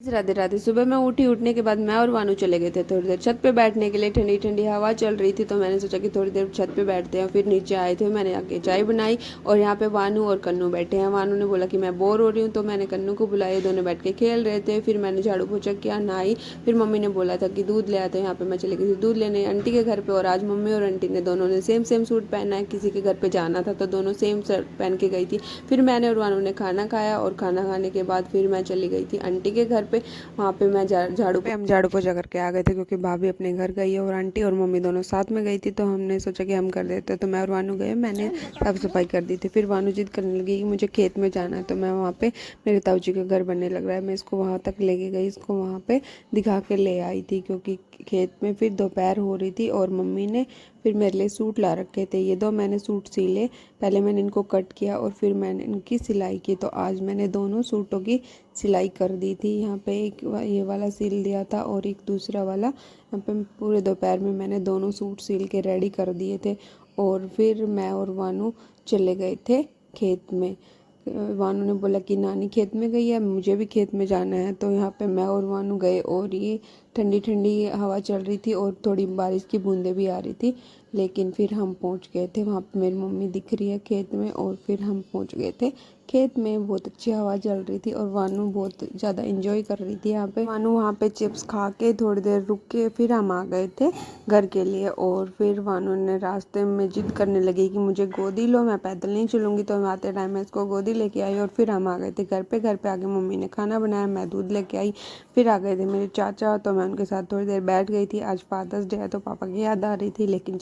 राधे राधे। सुबह मैं उठने के बाद मैं और वानू चले गए थे थोड़ी देर छत पे बैठने के लिए। ठंडी ठंडी हवा चल रही थी तो मैंने सोचा कि थोड़ी देर छत पे बैठते हैं। फिर नीचे आए थे, मैंने आके चाय बनाई और यहाँ पे वानू और कन्नू बैठे हैं। वानू ने बोला कि मैं बोर हो रही हूँ तो मैंने कन्नू को बुलाया, दोनों बैठ के खेल रहे थे। फिर मैंने झाड़ू पोछा किया, नहाई। फिर मम्मी ने बोला था कि दूध ले आते, यहाँ पे मैं चली गई थी दूध लेने आंटी के घर पे। और आज मम्मी और आंटी ने दोनों ने सेम सेम सूट पहना है, किसी के घर पे जाना था तो दोनों सेम शर्ट पहन के गई थी। फिर मैंने और वानू ने खाना खाया और खाना खाने के बाद फिर मैं चली गई थी आंटी के घर पे। वहाँ पे मैं झाड़ू पोछा करके आ गए थे क्योंकि भाभी अपने घर गई है और आंटी और मम्मी दोनों साथ में गई थी तो हमने सोचा कि हम कर देते। तो मैं और वानू गए, मैंने साफ सफाई कर दी थी। फिर वानू जिद करने लगी कि मुझे खेत में जाना है तो मैं वहाँ पे, मेरे ताऊ जी का घर बनने लग रहा है, मैं इसको वहाँ तक लेके गई, इसको वहाँ पे दिखा के ले आई थी क्योंकि खेत में फिर दोपहर हो रही थी। और मम्मी ने फिर मेरे लिए सूट ला रखे थे, ये दो मैंने सूट सिले। पहले मैंने इनको कट किया और फिर मैंने इनकी सिलाई की। तो आज मैंने दोनों सूटों की सिलाई कर दी थी। यहाँ पे एक ये वाला सिल दिया था और एक दूसरा वाला। यहाँ पे पूरे दोपहर में मैंने दोनों सूट सिल के रेडी कर दिए थे। और फिर मैं और वानू चले गए थे खेत में। वानू ने बोला कि नानी खेत में गई है, मुझे भी खेत में जाना है। तो यहाँ पे मैं और वानू गए और ये ठंडी ठंडी हवा चल रही थी और थोड़ी बारिश की बूंदें भी आ रही थी। लेकिन फिर हम पहुँच गए थे वहाँ पे, मेरी मम्मी दिख रही है खेत में। और फिर हम पहुँच गए थे खेत में, बहुत अच्छी हवा चल रही थी और वानू बहुत ज़्यादा इंजॉय कर रही थी। यहाँ पे वानू वहाँ पे चिप्स खा के थोड़ी देर रुक के फिर हम आ गए थे घर के लिए। और फिर वानू ने रास्ते में जिद करने लगी कि मुझे गोदी लो, मैं पैदल नहीं चलूँगी। तो मैं आते टाइम मैं इसको गोदी लेके आई और फिर हम आ गए थे घर पे। घर पे आके मम्मी ने खाना बनाया, मैं दूध लेके आई। फिर आ गए थे मेरे चाचा, तो मैं उनके साथ थोड़ी देर बैठ गई थी। आज फादर्स डे है तो पापा की याद आ रही थी। लेकिन